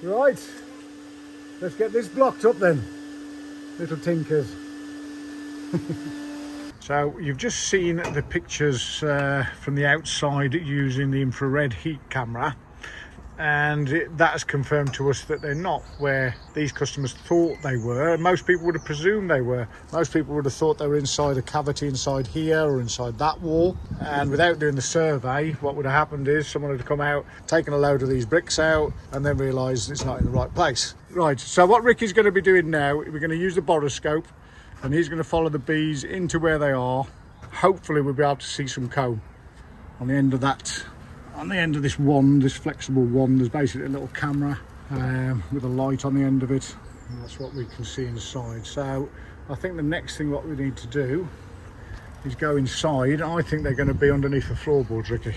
Right, let's get this blocked up then, little tinkers. So you've just seen the pictures from the outside using the infrared heat camera, and that has confirmed to us that they're not where these customers thought they were. Most people would have presumed they were. Most people would have thought they were inside a cavity inside here or inside that wall, and without doing the survey, what would have happened is someone would have come out, taken a load of these bricks out, and then realised it's not in the right place. Right, so what Ricky's going to be doing now, we're going to use the boroscope, and he's going to follow the bees into where they are. Hopefully we'll be able to see some comb on the end of that. On the end of this wand, this flexible wand, there's basically a little camera with a light on the end of it, and that's what we can see inside. So I think the next thing what we need to do is go inside. I think they're going to be underneath the floorboards, Ricky.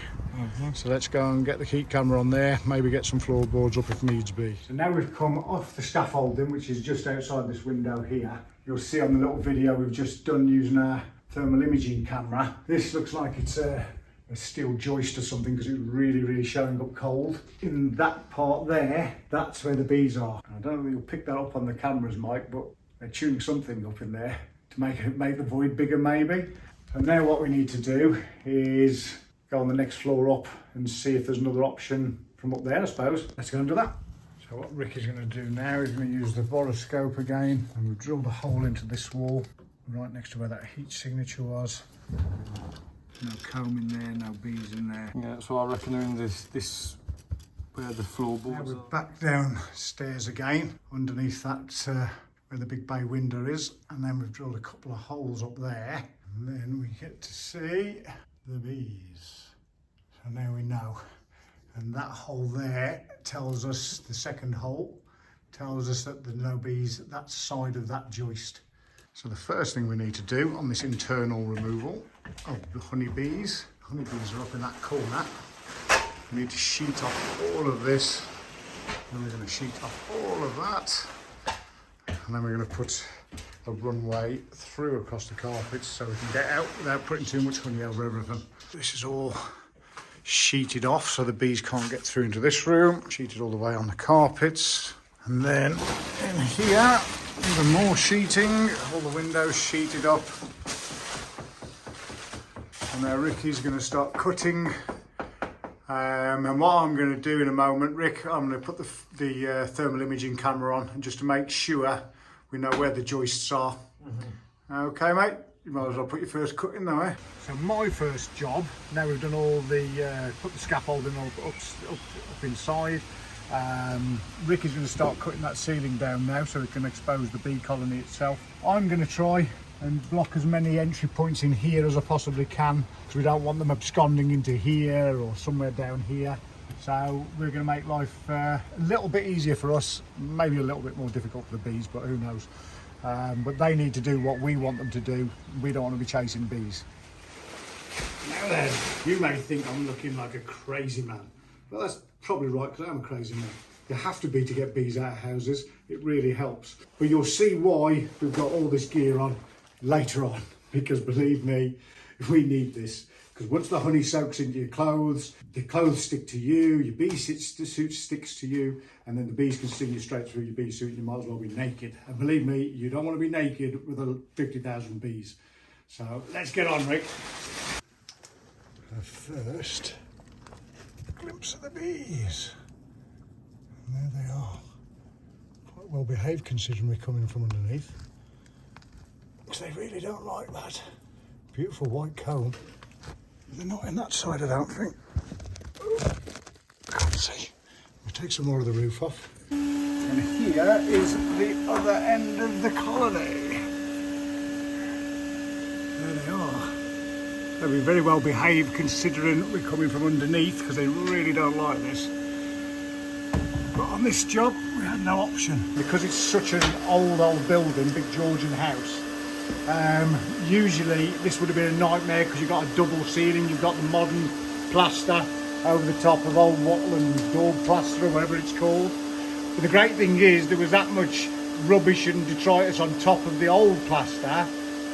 So let's go and get the heat camera on there, maybe get some floorboards up if needs be. So now we've come off the scaffolding, which is just outside this window here. You'll see on the little video we've just done using our thermal imaging camera. This looks like it's a steel joist or something, because it's really showing up cold. In that part there, that's where the bees are. I don't know if you'll pick that up on the cameras, Mike, but they're tuning something up in there to make the void bigger maybe. And now what we need to do is go on the next floor up and see if there's another option from up there, I suppose. Let's go and do that. So what Ricky's going to do now is going to use the boroscope again, and we've drilled a hole into this wall right next to where that heat signature was. No comb in there, no bees in there. Yeah, so I reckon they're in this where the floorboards are. We're back downstairs again, underneath that where the big bay window is, and then we've drilled a couple of holes up there, and then we get to see the bees. So now we know. And that hole there tells us, the second hole, tells us that there's no bees at that side of that joist. So the first thing we need to do on this internal removal of the honeybees are up in that corner. We need to sheet off all of this, and we're going to sheet off all of that, and then we're going to put a runway through across the carpets so we can get out without putting too much honey over everything. This is all sheeted off so the bees can't get through into this room, sheeted all the way on the carpets, and then in here even more sheeting, all the windows sheeted up. And now Ricky's going to start cutting, and what I'm going to do in a moment, Rick, I'm going to put the thermal imaging camera on, and just to make sure we know where the joists are. Okay mate, you might as well put your first cut in though, eh? So my first job, now we've done all the, put the scaffolding up inside, Ricky's going to start cutting that ceiling down now so we can expose the bee colony itself. I'm going to try and block as many entry points in here as I possibly can, because we don't want them absconding into here or somewhere down here. So we're going to make life a little bit easier for us, maybe a little bit more difficult for the bees, but who knows. But they need to do what we want them to do. We don't want to be chasing bees. Now then, you may think I'm looking like a crazy man. Well, that's probably right, because I'm a crazy man. You have to be to get bees out of houses. It really helps. But you'll see why we've got all this gear on later on, because believe me, we need this. Because once the honey soaks into your clothes, the clothes stick to you, your bee suit sticks to you, and then the bees can sting you straight through your bee suit, and you might as well be naked. And believe me, you don't want to be naked with 50,000 bees. So let's get on, Rick. First, a glimpse of the bees. And there they are. Quite well behaved considering we're coming from underneath. Because they really don't like that. Beautiful white comb. They're not in that side, I don't think. Can't see. We'll take some more of the roof off. And here is the other end of the colony. There they are. They'll be very well behaved considering we're coming from underneath, because they really don't like this. But on this job, we had no option. Because it's such an old building, big Georgian house, usually this would have been a nightmare, because you've got a double ceiling, you've got the modern plaster over the top of old Watland dog plaster or whatever it's called. But the great thing is there was that much rubbish and detritus on top of the old plaster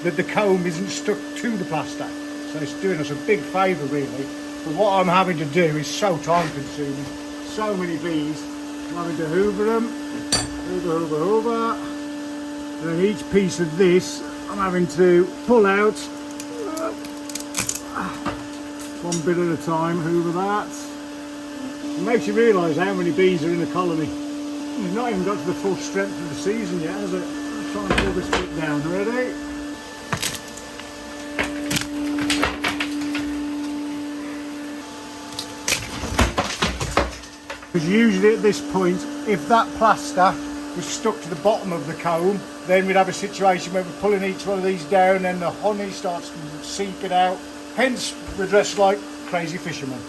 that the comb isn't stuck to the plaster. So it's doing us a big favour really. But what I'm having to do is so time consuming. So many bees, having to hoover them, hoover. And then each piece of this I'm having to pull out one bit at a time, hoover that. It makes you realise how many bees are in a colony. It's not even got to the full strength of the season yet, has it? Let's try and pull this bit down. Ready? Because usually at this point, if that plaster was stuck to the bottom of the comb, then we'd have a situation where we're pulling each one of these down and the honey starts seeping out. Hence, we're dressed like crazy fishermen.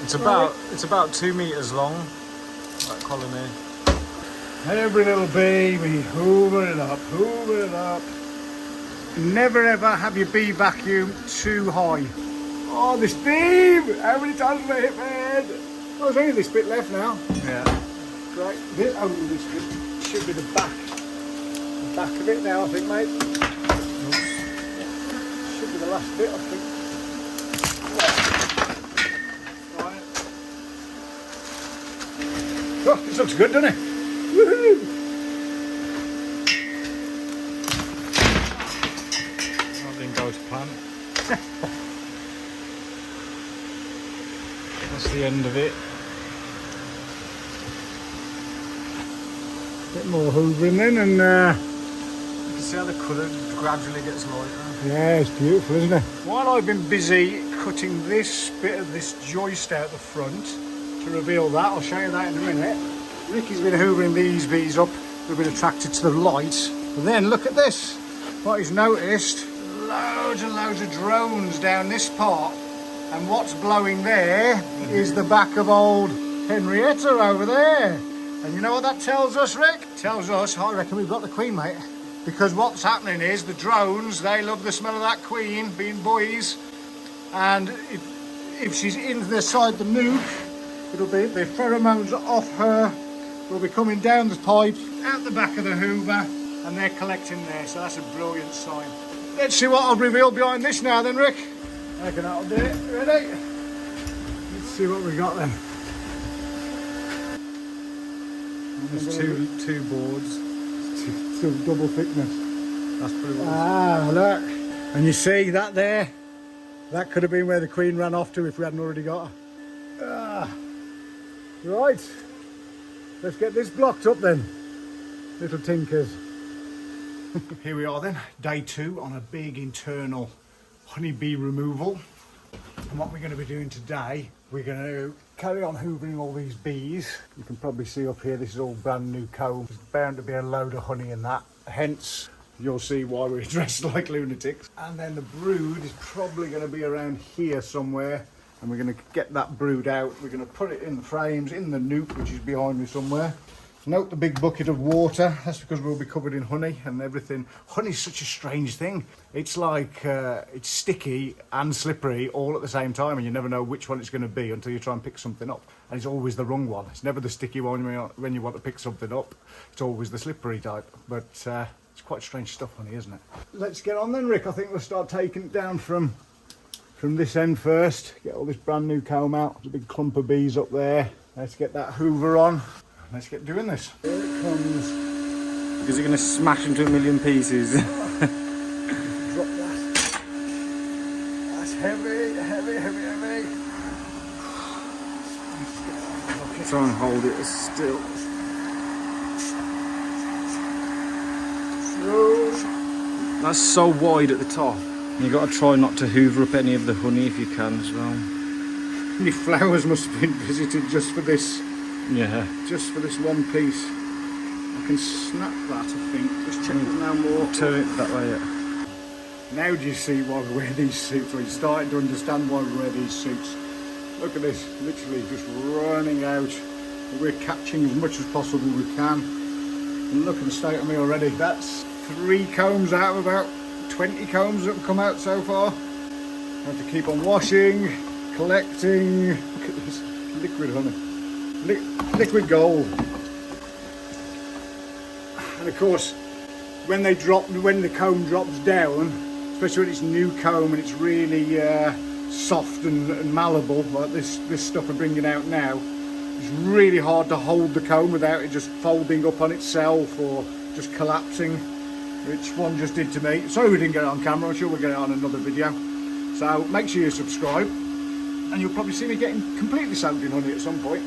It's about 2 meters long, that colony. Every little bee, we hoover it up, hoover it up. Never ever have your bee vacuum too high. Oh, this beam! How many times have I hit my head? Oh, there's only this bit left now. Yeah. Right, this bit should be the back of it now, I think, mate. Should be the last bit, I think. Right. Oh, this looks good, doesn't it? Woohoo! That didn't go to plan. That's the end of it. Bit more hoovering then, and You can see how the colour gradually gets lighter. yeah, it's beautiful, isn't it? While I've been busy cutting this bit of this joist out the front to reveal that, I'll show you that in a minute. Ricky's been hoovering these bees up. They've been attracted to the light. But then look at this. What he's noticed, loads and loads of drones down this part. And what's blowing there is the back of old Henrietta over there. And you know what that tells us, Rick? Tells us, I reckon we've got the queen, mate. Because what's happening is the drones, they love the smell of that queen, being boys. And if she's inside the nuke, it'll be the pheromones off her will be coming down the pipe, out the back of the hoover, and they're collecting there. So that's a brilliant sign. Let's see what I'll reveal behind this now then, Rick. I reckon that'll do it. Ready? Let's see what we got then. There's two boards. Still double thickness. That's pretty well. Ah, look. And you see that there? That could have been where the queen ran off to if we hadn't already got her. Ah. Right. Let's get this blocked up then. Little tinkers. Here we are then, day 2 on a big internal honeybee removal. And what we're going to be doing today, we're going to carry on hoovering all these bees. You can probably see up here, this is all brand new comb. There's bound to be a load of honey in that. Hence, you'll see why we're dressed like lunatics. And then the brood is probably going to be around here somewhere. And we're going to get that brood out. We're going to put it in the frames, in the nuke, which is behind me somewhere. Note the big bucket of water. That's because we'll be covered in honey and everything. Honey's such a strange thing. It's like, it's sticky and slippery all at the same time, and you never know which one it's going to be until you try and pick something up. And it's always the wrong one. It's never the sticky one when you want to pick something up. It's always the slippery type. But it's quite strange stuff, honey, isn't it? Let's get on then, Rick. I think we'll start taking it down from this end first. Get all this brand new comb out. There's a big clump of bees up there. Let's get that hoover on. Let's get doing this. Here it comes. Because you're going to smash into a million pieces. Drop that. That's heavy, heavy, heavy, heavy. Try and hold it still. That's so wide at the top. You've got to try not to hoover up any of the honey if you can as well. Any flowers must have been visited just for this. Yeah. Just for this one piece. I can snap that, I think. Just check it now more. Turn it that way, yeah. Now do you see why we wear these suits? Or you're starting to understand why we wear these suits. Look at this, literally just running out. We're catching as much as possible we can. And look at the state of me already. That's 3 combs out of about 20 combs that have come out so far. I have to keep on washing, collecting. Look at this, liquid honey. Liquid gold. And of course, when the comb drops down, especially when it's new comb and it's really soft and malleable, like this stuff we're bringing out now, It's really hard to hold the comb without it just folding up on itself or just collapsing, which one just did to me. Sorry we didn't get it on camera, I'm sure we'll get it on another video. So make sure you subscribe, and you'll probably see me getting completely soaked in honey at some point.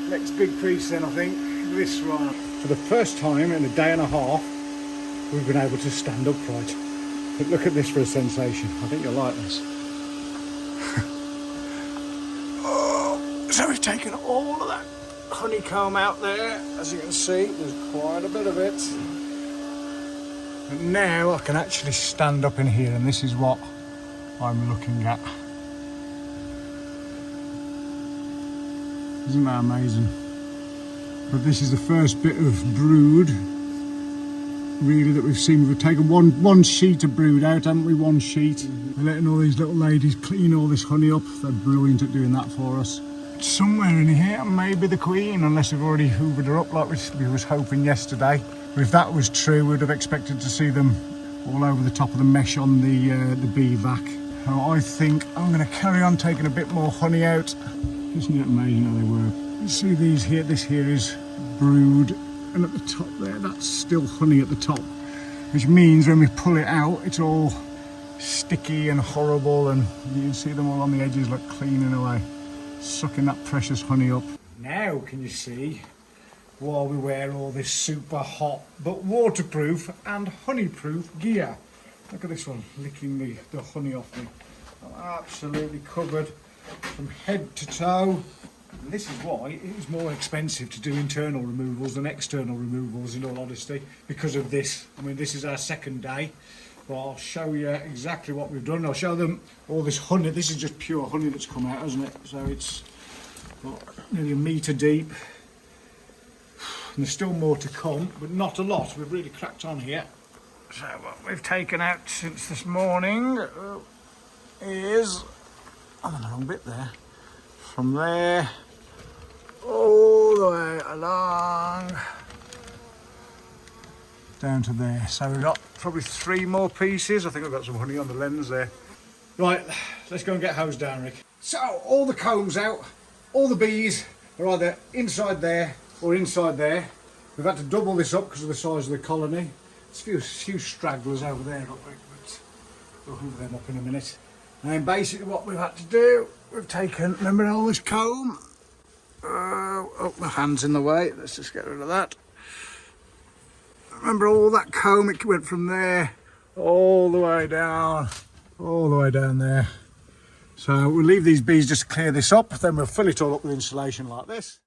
Next big piece then, I think, this one. For the first time in a day and a half, we've been able to stand upright. But look at this for a sensation. I think you'll like this. Oh, so we've taken all of that honeycomb out there. As you can see, there's quite a bit of it. But now I can actually stand up in here, and this is what I'm looking at. Isn't that amazing? But this is the first bit of brood really that we've seen. We've taken one sheet of brood out, haven't we? One sheet. We're letting all these little ladies clean all this honey up. They're brilliant at doing that for us. Somewhere in here, maybe the queen, unless we've already hoovered her up like we was hoping yesterday. If that was true, we'd have expected to see them all over the top of the mesh on the bee vac. So I think I'm going to carry on taking a bit more honey out. Isn't it amazing how they work? You see these here, this here is brood, and at the top there, that's still honey at the top, which means when we pull it out, it's all sticky and horrible, and you can see them all on the edges like cleaning away, sucking that precious honey up. Now can you see why we wear all this super hot but waterproof and honeyproof gear? Look at this one, licking the honey off me. I'm absolutely covered from head to toe. And this is why it is more expensive to do internal removals than external removals, in all honesty, because of this. I mean, this is our second day, but I'll show you exactly what we've done. I'll show them all this honey. This is just pure honey that's come out, isn't it? So it's nearly a metre deep. And there's still more to come, but not a lot. We've really cracked on here. So what we've taken out since this morning is, I'm on the wrong bit there, from there all the way along down to there. So we've got probably 3 more pieces. I think I've got some honey on the lens there. Right, let's go and get hose down, Rick. So all the combs out, all the bees are either inside there or inside there. We've had to double this up because of the size of the colony. There's a few stragglers over there, but we'll hoover them up in a minute. And basically what we've had to do, we've taken, remember all this comb? Oh, my hand's in the way, let's just get rid of that. Remember all that comb, it went from there all the way down there. So we'll leave these bees just to clear this up, then we'll fill it all up with insulation like this.